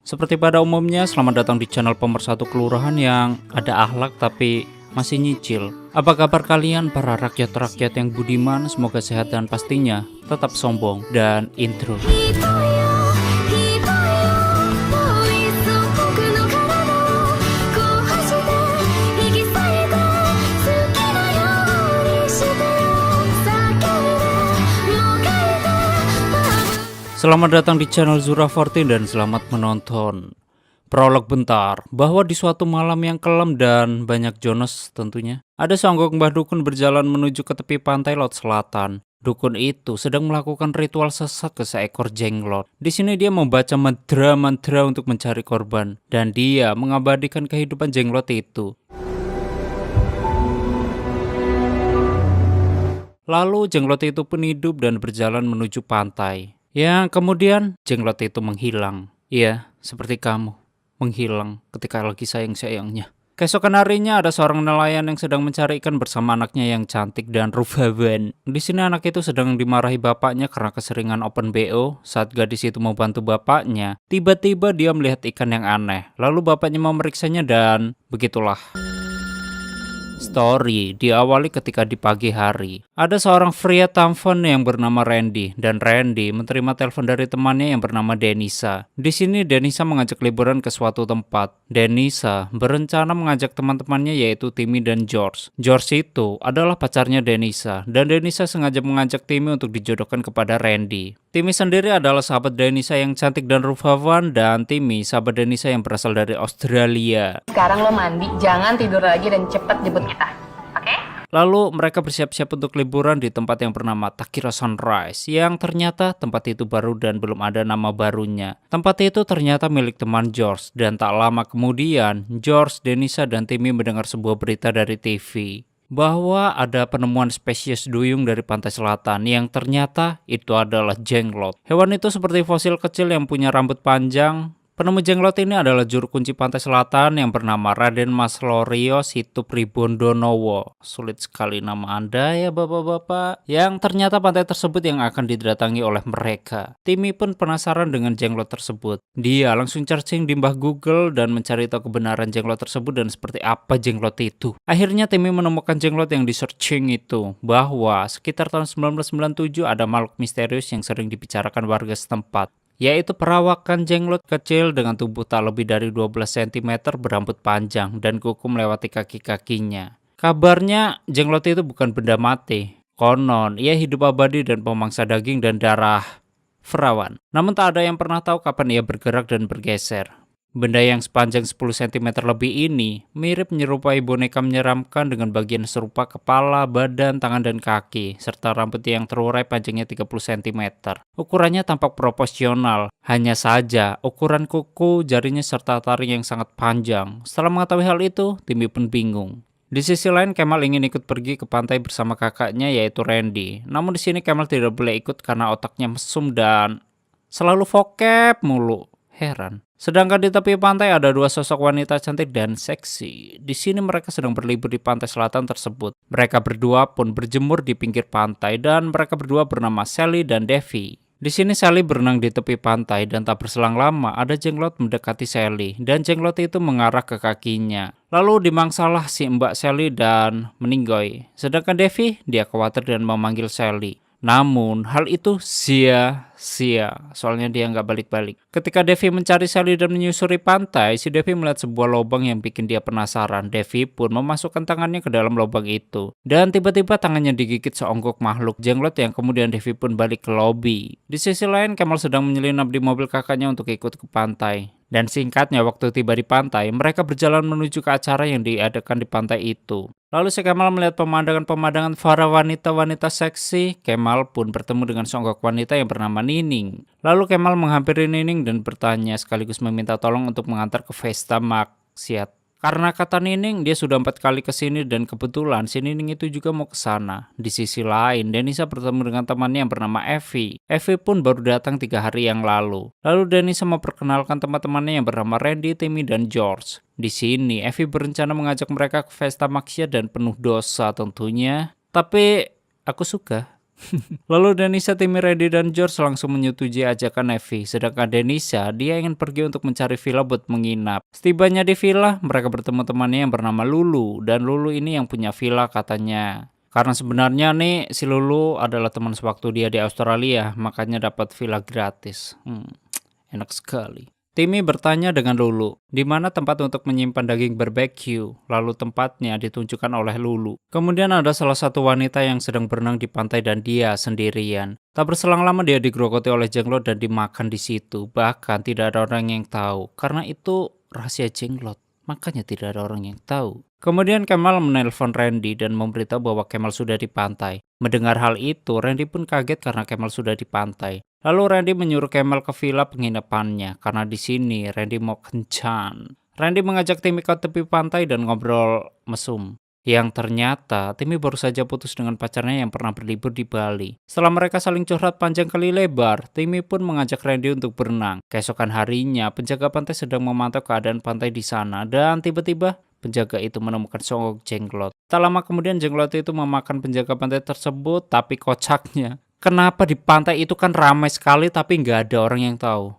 Seperti pada umumnya, selamat datang di channel pemersatu kelurahan yang ada akhlak tapi masih nyicil. Apa kabar kalian para rakyat-rakyat yang budiman? Semoga sehat dan pastinya tetap sombong. Dan intro. Selamat datang di channel Zura14 dan selamat menonton. Prolog bentar, bahwa di suatu malam yang kelam dan banyak Jonas tentunya, ada seonggok mbah dukun berjalan menuju ke tepi pantai laut selatan. Dukun itu sedang melakukan ritual sesat ke seekor jenglot. Di sini dia membaca mantra-mantra untuk mencari korban, dan dia mengabadikan kehidupan jenglot itu. Lalu jenglot itu pun hidup dan berjalan menuju pantai. Yang kemudian jenglot itu menghilang. Iya, seperti kamu. Menghilang ketika lagi sayang-sayangnya. Keesokan harinya ada seorang nelayan yang sedang mencari ikan bersama anaknya yang cantik dan rupawan. Di sini anak itu sedang dimarahi bapaknya karena keseringan open BO. Saat gadis itu mau bantu bapaknya, tiba-tiba dia melihat ikan yang aneh. Lalu bapaknya memeriksanya dan begitulah. Story diawali ketika di pagi hari. Ada seorang pria tampan yang bernama Randy, dan Randy menerima telepon dari temannya yang bernama Denisa. Di sini Denisa mengajak liburan ke suatu tempat. Denisa berencana mengajak teman-temannya yaitu Timmy dan George. George itu adalah pacarnya Denisa, dan Denisa sengaja mengajak Timmy untuk dijodohkan kepada Randy. Timmy sendiri adalah sahabat Denisa yang cantik dan rupawan, dan Timmy sahabat Denisa yang berasal dari Australia. Sekarang lo mandi, jangan tidur lagi dan cepet jemput kita, oke? Lalu mereka bersiap-siap untuk liburan di tempat yang bernama Takira Sunrise, yang ternyata tempat itu baru dan belum ada nama barunya. Tempat itu ternyata milik teman George, dan tak lama kemudian George, Denisa, dan Timmy mendengar sebuah berita dari TV bahwa ada penemuan spesies duyung dari pantai selatan yang ternyata itu adalah jenglot. Hewan itu seperti fosil kecil yang punya rambut panjang. Penemu jenglot ini adalah juru kunci pantai selatan yang bernama Raden Mas Lorio Situpribondonowo. Sulit sekali nama Anda ya bapak-bapak. Yang ternyata pantai tersebut yang akan didatangi oleh mereka. Timmy pun penasaran dengan jenglot tersebut. Dia langsung searching di mbah Google dan mencari tahu kebenaran jenglot tersebut dan seperti apa jenglot itu. Akhirnya Timmy menemukan jenglot yang di searching itu, bahwa sekitar tahun 1997 ada makhluk misterius yang sering dibicarakan warga setempat, yaitu perawakan jenglot kecil dengan tubuh tak lebih dari 12 cm berambut panjang dan kuku melewati kaki-kakinya. Kabarnya jenglot itu bukan benda mati. Konon ia hidup abadi dan pemangsa daging dan darah perawan. Namun tak ada yang pernah tahu kapan ia bergerak dan bergeser. Benda yang sepanjang 10 cm lebih ini mirip menyerupai boneka menyeramkan dengan bagian serupa kepala, badan, tangan, dan kaki, serta rambut yang terurai panjangnya 30 cm. Ukurannya tampak proporsional, hanya saja ukuran kuku, jarinya, serta taring yang sangat panjang. Setelah mengetahui hal itu, Timmy pun bingung. Di sisi lain, Kemal ingin ikut pergi ke pantai bersama kakaknya yaitu Randy. Namun di sini Kemal tidak boleh ikut karena otaknya mesum dan selalu vokep mulu. Heran. Sedangkan di tepi pantai ada dua sosok wanita cantik dan seksi. Di sini mereka sedang berlibur di pantai selatan tersebut. Mereka berdua pun berjemur di pinggir pantai dan mereka berdua bernama Sally dan Devi. Di sini Sally berenang di tepi pantai dan tak berselang lama ada jenglot mendekati Sally dan jenglot itu mengarah ke kakinya. Lalu dimangsalah si Mbak Sally dan meninggoy. Sedangkan Devi dia khawatir dan memanggil Sally. Namun hal itu sia-sia, soalnya dia nggak balik-balik. Ketika Devi mencari Sally dan menyusuri pantai, si Devi melihat sebuah lubang yang bikin dia penasaran. Devi pun memasukkan tangannya ke dalam lubang itu. Dan tiba-tiba tangannya digigit seonggok makhluk jenglot yang kemudian Devi pun balik ke lobi. Di sisi lain, Kemal sedang menyelinap di mobil kakaknya untuk ikut ke pantai. Dan singkatnya waktu tiba di pantai, mereka berjalan menuju ke acara yang diadakan di pantai itu. Lalu si Kemal melihat pemandangan-pemandangan para wanita-wanita seksi. Kemal pun bertemu dengan seonggok wanita yang bernama Nining. Lalu Kemal menghampiri Nining dan bertanya sekaligus meminta tolong untuk mengantar ke pesta maksiat. Karena kata Nining, dia sudah 4 kali ke sini dan kebetulan si Nining itu juga mau ke sana. Di sisi lain, Denisa bertemu dengan temannya yang bernama Evie. Evie pun baru datang 3 hari yang lalu. Lalu Denisa memperkenalkan teman-temannya yang bernama Randy, Timmy, dan George. Di sini, Evie berencana mengajak mereka ke pesta maksiat dan penuh dosa tentunya. Tapi aku suka. Lalu Denisa, Timmy, Randy, dan George langsung menyetujui ajakan Evie. Sedangkan Denisa, dia ingin pergi untuk mencari villa buat menginap. Setibanya di villa, mereka bertemu temannya yang bernama Lulu. Dan Lulu ini yang punya villa katanya. Karena sebenarnya nih si Lulu adalah teman sewaktu dia di Australia, makanya dapat villa gratis. Enak sekali. Timmy bertanya dengan Lulu, di mana tempat untuk menyimpan daging barbecue, lalu tempatnya ditunjukkan oleh Lulu. Kemudian ada salah satu wanita yang sedang berenang di pantai dan dia sendirian. Tak berselang lama dia digerogoti oleh Jenglot dan dimakan di situ. Bahkan tidak ada orang yang tahu, karena itu rahasia Jenglot. Makanya tidak ada orang yang tahu. Kemudian Kemal menelpon Randy dan memberitahu bahwa Kemal sudah di pantai. Mendengar hal itu, Randy pun kaget karena Kemal sudah di pantai. Lalu Randy menyuruh Kemal ke villa penginapannya karena di sini Randy mau kencan. Randy mengajak Timmy ke tepi pantai dan ngobrol mesum. Yang ternyata Timmy baru saja putus dengan pacarnya yang pernah berlibur di Bali. Setelah mereka saling curhat panjang kali lebar, Timmy pun mengajak Randy untuk berenang. Keesokan harinya, penjaga pantai sedang memantau keadaan pantai di sana dan tiba-tiba penjaga itu menemukan songok Jenglot. Tak lama kemudian Jenglot itu memakan penjaga pantai tersebut, tapi kocaknya, kenapa di pantai itu kan ramai sekali tapi nggak ada orang yang tahu?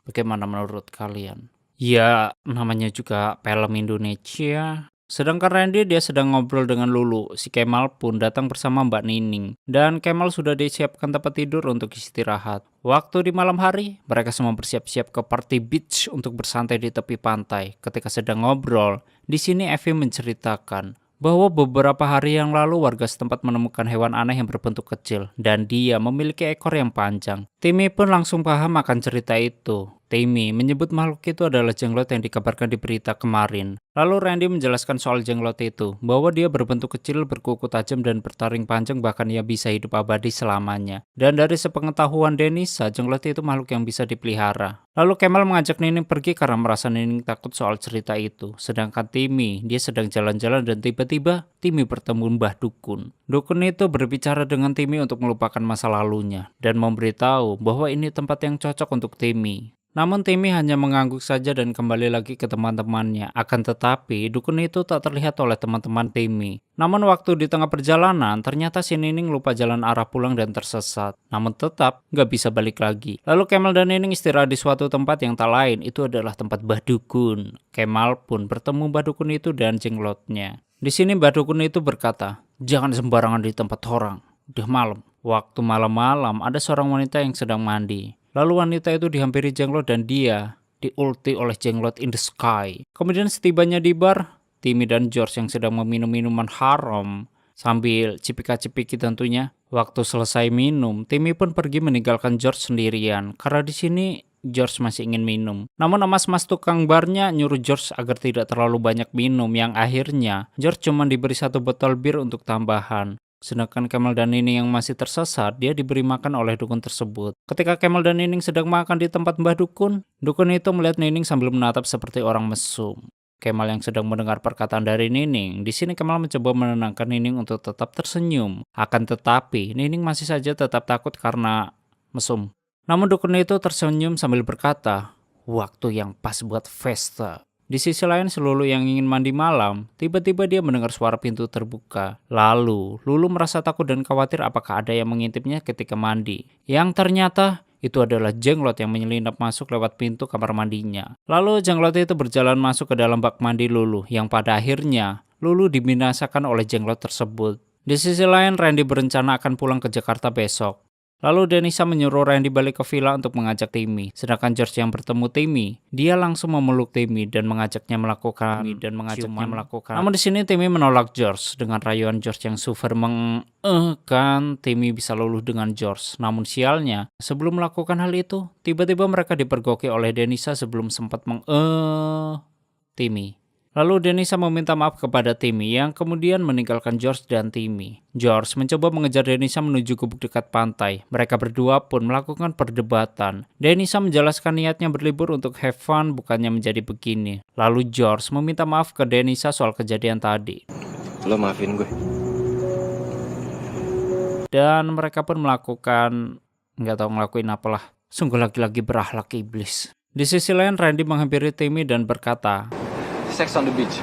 Bagaimana menurut kalian? Ya, namanya juga film Indonesia. Sedangkan Randy dia sedang ngobrol dengan Lulu. Si Kemal pun datang bersama Mbak Nining. Dan Kemal sudah disiapkan tempat tidur untuk istirahat. Waktu di malam hari, mereka semua bersiap-siap ke party beach untuk bersantai di tepi pantai. Ketika sedang ngobrol, di sini Evie menceritakan bahwa beberapa hari yang lalu warga setempat menemukan hewan aneh yang berbentuk kecil. Dan dia memiliki ekor yang panjang. Timmy pun langsung paham akan cerita itu. Timmy menyebut makhluk itu adalah Jenglot yang dikabarkan di berita kemarin. Lalu Randy menjelaskan soal Jenglot itu, bahwa dia berbentuk kecil, berkuku tajam, dan bertaring panjang, bahkan ia bisa hidup abadi selamanya. Dan dari sepengetahuan Denisa, Jenglot itu makhluk yang bisa dipelihara. Lalu Kemal mengajak Nining pergi karena merasa Nining takut soal cerita itu. Sedangkan Timmy, dia sedang jalan-jalan dan tiba-tiba Timmy bertemu Mbah Dukun. Dukun itu berbicara dengan Timmy untuk melupakan masa lalunya dan memberitahu bahwa ini tempat yang cocok untuk Timmy. Namun Timmy hanya mengangguk saja dan kembali lagi ke teman-temannya. Akan tetapi, dukun itu tak terlihat oleh teman-teman Timmy. Namun waktu di tengah perjalanan, ternyata si Nining lupa jalan arah pulang dan tersesat. Namun tetap gak bisa balik lagi. Lalu Kemal dan Nining istirahat di suatu tempat yang tak lain. Itu adalah tempat Mbah Dukun. Kemal pun bertemu Mbah Dukun itu dan Jenglotnya. Di sini Mbah Dukun itu berkata, "Jangan sembarangan di tempat orang. Udah malam." Waktu malam-malam ada seorang wanita yang sedang mandi. Lalu wanita itu dihampiri Jenglot dan dia diulti oleh Jenglot in the sky. Kemudian setibanya di bar, Timmy dan George yang sedang meminum minuman haram sambil cipika-cipiki tentunya. Waktu selesai minum, Timmy pun pergi meninggalkan George sendirian karena di sini George masih ingin minum. Namun mas-mas tukang barnya nyuruh George agar tidak terlalu banyak minum, yang akhirnya George cuma diberi 1 botol bir untuk tambahan. Sedangkan Kemal dan Nining yang masih tersesat, dia diberi makan oleh dukun tersebut. Ketika Kemal dan Nining sedang makan di tempat Mbah Dukun, dukun itu melihat Nining sambil menatap seperti orang mesum. Kemal yang sedang mendengar perkataan dari Nining, di sini Kemal mencoba menenangkan Nining untuk tetap tersenyum. Akan tetapi, Nining masih saja tetap takut karena mesum. Namun dukun itu tersenyum sambil berkata, "Waktu yang pas buat pesta." Di sisi lain, si Lulu yang ingin mandi malam, tiba-tiba dia mendengar suara pintu terbuka. Lalu, Lulu merasa takut dan khawatir apakah ada yang mengintipnya ketika mandi. Yang ternyata, itu adalah Jenglot yang menyelinap masuk lewat pintu kamar mandinya. Lalu Jenglot itu berjalan masuk ke dalam bak mandi Lulu, yang pada akhirnya, Lulu dibinasakan oleh Jenglot tersebut. Di sisi lain, Randy berencana akan pulang ke Jakarta besok. Lalu Denisa menyuruh Randy balik ke villa untuk mengajak Timmy. Sedangkan George yang bertemu Timmy, dia langsung memeluk Timmy dan mengajaknya melakukan. Namun di sini Timmy menolak George dengan rayuan George yang super kan Timmy bisa luluh dengan George. Namun sialnya, sebelum melakukan hal itu, tiba-tiba mereka dipergoki oleh Denisa sebelum sempat Timmy. Lalu Denisa meminta maaf kepada Timmy yang kemudian meninggalkan George dan Timmy. George mencoba mengejar Denisa menuju gubuk dekat pantai. Mereka berdua pun melakukan perdebatan. Denisa menjelaskan niatnya berlibur untuk have fun, bukannya menjadi begini. Lalu George meminta maaf ke Denisa soal kejadian tadi. Lo maafin gue. Dan mereka pun melakukan, nggak tahu ngelakuin apalah. Sungguh laki-laki berakhlak iblis. Di sisi lain Randy menghampiri Timmy dan berkata, Sex on the beach.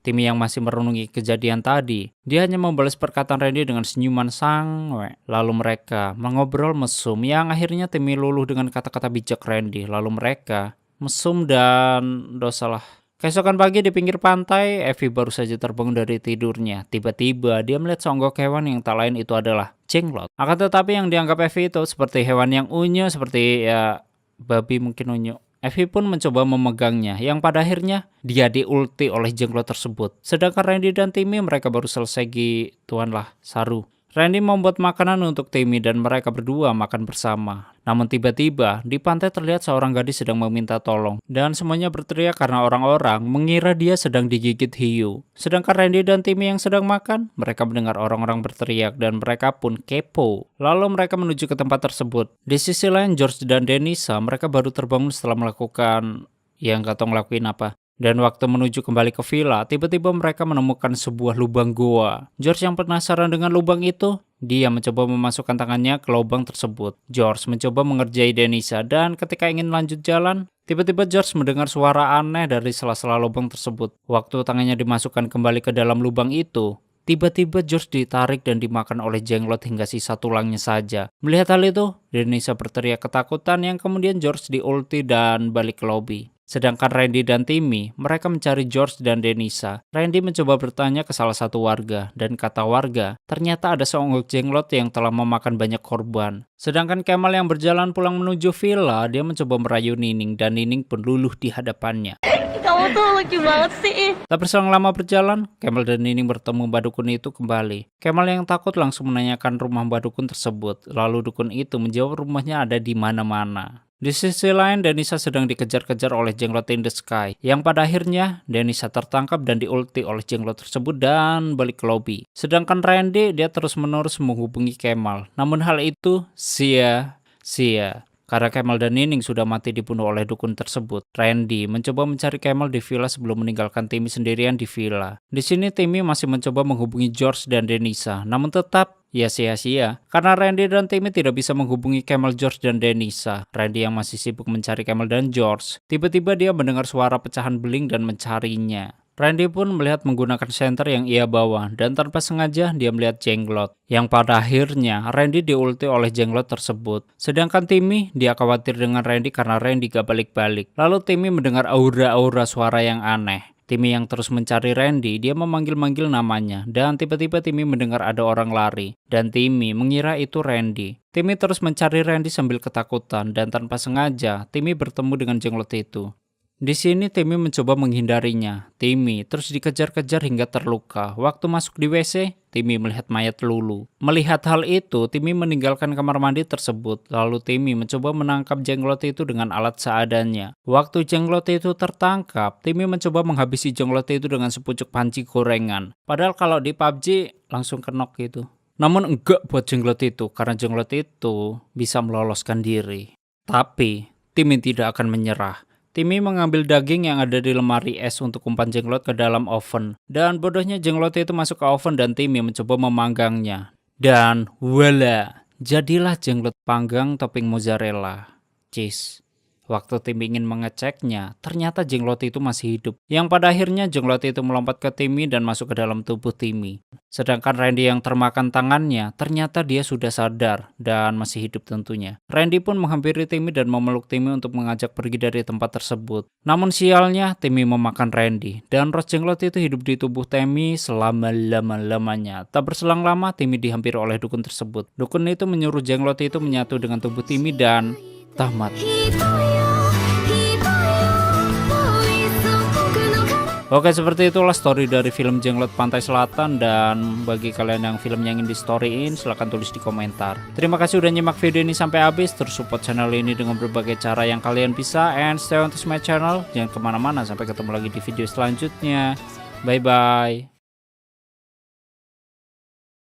Timmy yang masih merenungi kejadian tadi, dia hanya membalas perkataan Randy dengan senyuman sange. Lalu mereka mengobrol mesum yang akhirnya Timmy luluh dengan kata-kata bijak Randy. Lalu mereka mesum dan dosalah. Keesokan pagi di pinggir pantai, Evie baru saja terbangun dari tidurnya. Tiba-tiba dia melihat seonggok hewan yang tak lain itu adalah jenglot. Akan tetapi yang dianggap Evie itu seperti hewan yang unyu, seperti ya babi mungkin unyu. Evie pun mencoba memegangnya, yang pada akhirnya dia diulti oleh jenglot tersebut. Sedangkan Randy dan Timmy mereka baru selesai gituanlah saru. Randy membuat makanan untuk Timmy dan mereka berdua makan bersama. Namun tiba-tiba di pantai terlihat seorang gadis sedang meminta tolong dan semuanya berteriak karena orang-orang mengira dia sedang digigit hiu. Sedangkan Randy dan Timmy yang sedang makan, mereka mendengar orang-orang berteriak dan mereka pun kepo. Lalu mereka menuju ke tempat tersebut. Di sisi lain George dan Denisa mereka baru terbangun setelah melakukan yang nggak tahu ngelakuin apa. Dan waktu menuju kembali ke villa, tiba-tiba mereka menemukan sebuah lubang goa. George yang penasaran dengan lubang itu, dia mencoba memasukkan tangannya ke lubang tersebut. George mencoba mengerjai Denisa dan ketika ingin lanjut jalan, tiba-tiba George mendengar suara aneh dari sela-sela lubang tersebut. Waktu tangannya dimasukkan kembali ke dalam lubang itu, tiba-tiba George ditarik dan dimakan oleh jenglot hingga sisa tulangnya saja. Melihat hal itu, Denisa berteriak ketakutan yang kemudian George diulti dan balik ke lobi. Sedangkan Randy dan Timmy, mereka mencari George dan Denisa. Randy mencoba bertanya ke salah satu warga, dan kata warga, ternyata ada seonggok jenglot yang telah memakan banyak korban. Sedangkan Kemal yang berjalan pulang menuju villa, dia mencoba merayu Nining, dan Nining pun luluh di hadapannya. Kamu tuh lucu banget sih. Tak berselang lama berjalan, Kemal dan Nining bertemu Mbak Dukun itu kembali. Kemal yang takut langsung menanyakan rumah Mbak Dukun tersebut, lalu Dukun itu menjawab rumahnya ada di mana-mana. Di sisi lain, Denisa sedang dikejar-kejar oleh jenglot in the sky, yang pada akhirnya Denisa tertangkap dan diulti oleh jenglot tersebut dan balik ke lobi. Sedangkan Randy, dia terus-menerus menghubungi Kemal. Namun hal itu sia-sia. Karena Kemal dan Nining sudah mati dibunuh oleh dukun tersebut. Randy mencoba mencari Kemal di villa sebelum meninggalkan Timmy sendirian di villa. Di sini Timmy masih mencoba menghubungi George dan Denisa, namun tetap ya sia-sia. Karena Randy dan Timmy tidak bisa menghubungi Kemal, George, dan Denisa. Randy yang masih sibuk mencari Kemal dan George, tiba-tiba dia mendengar suara pecahan beling dan mencarinya. Randy pun melihat menggunakan senter yang ia bawa dan tanpa sengaja dia melihat jenglot. Yang pada akhirnya Randy diulti oleh jenglot tersebut. Sedangkan Timmy dia khawatir dengan Randy karena Randy gak balik-balik. Lalu Timmy mendengar aura-aura suara yang aneh. Timmy yang terus mencari Randy, dia memanggil-manggil namanya. Dan tiba-tiba Timmy mendengar ada orang lari. Dan Timmy mengira itu Randy. Timmy terus mencari Randy sambil ketakutan dan tanpa sengaja Timmy bertemu dengan jenglot itu. Di sini Timmy mencoba menghindarinya. Timmy terus dikejar-kejar hingga terluka. Waktu masuk di WC, Timmy melihat mayat Lulu. Melihat hal itu, Timmy meninggalkan kamar mandi tersebut. Lalu Timmy mencoba menangkap jenglot itu dengan alat seadanya. Waktu jenglot itu tertangkap, Timmy mencoba menghabisi jenglot itu dengan sepucuk panci gorengan. Padahal kalau di PUBG langsung kenok gitu. Namun enggak buat jenglot itu, karena jenglot itu bisa meloloskan diri. Tapi Timmy tidak akan menyerah. Timmy mengambil daging yang ada di lemari es untuk umpan jenglot ke dalam oven. Dan bodohnya jenglot itu masuk ke oven dan Timmy mencoba memanggangnya. Dan voila, jadilah jenglot panggang topping mozzarella cheese. Waktu Timmy ingin mengeceknya, ternyata jenglot itu masih hidup. Yang pada akhirnya jenglot itu melompat ke Timmy dan masuk ke dalam tubuh Timmy. Sedangkan Randy yang termakan tangannya, ternyata dia sudah sadar dan masih hidup tentunya. Randy pun menghampiri Timmy dan memeluk Timmy untuk mengajak pergi dari tempat tersebut. Namun sialnya, Timmy memakan Randy. Dan roh jenglot itu hidup di tubuh Timmy selama-lama-lamanya. Tak berselang lama, Timmy dihampiri oleh dukun tersebut. Dukun itu menyuruh jenglot itu menyatu dengan tubuh Timmy dan tamat. Oke, seperti itulah story dari film Jenglot Pantai Selatan. Dan bagi kalian yang filmnya ingin di storyin, silahkan tulis di komentar. Terima kasih udah nyimak video ini sampai habis. Terus support channel ini dengan berbagai cara yang kalian bisa. And stay on to my channel. Jangan kemana-mana, sampai ketemu lagi di video selanjutnya. Bye bye.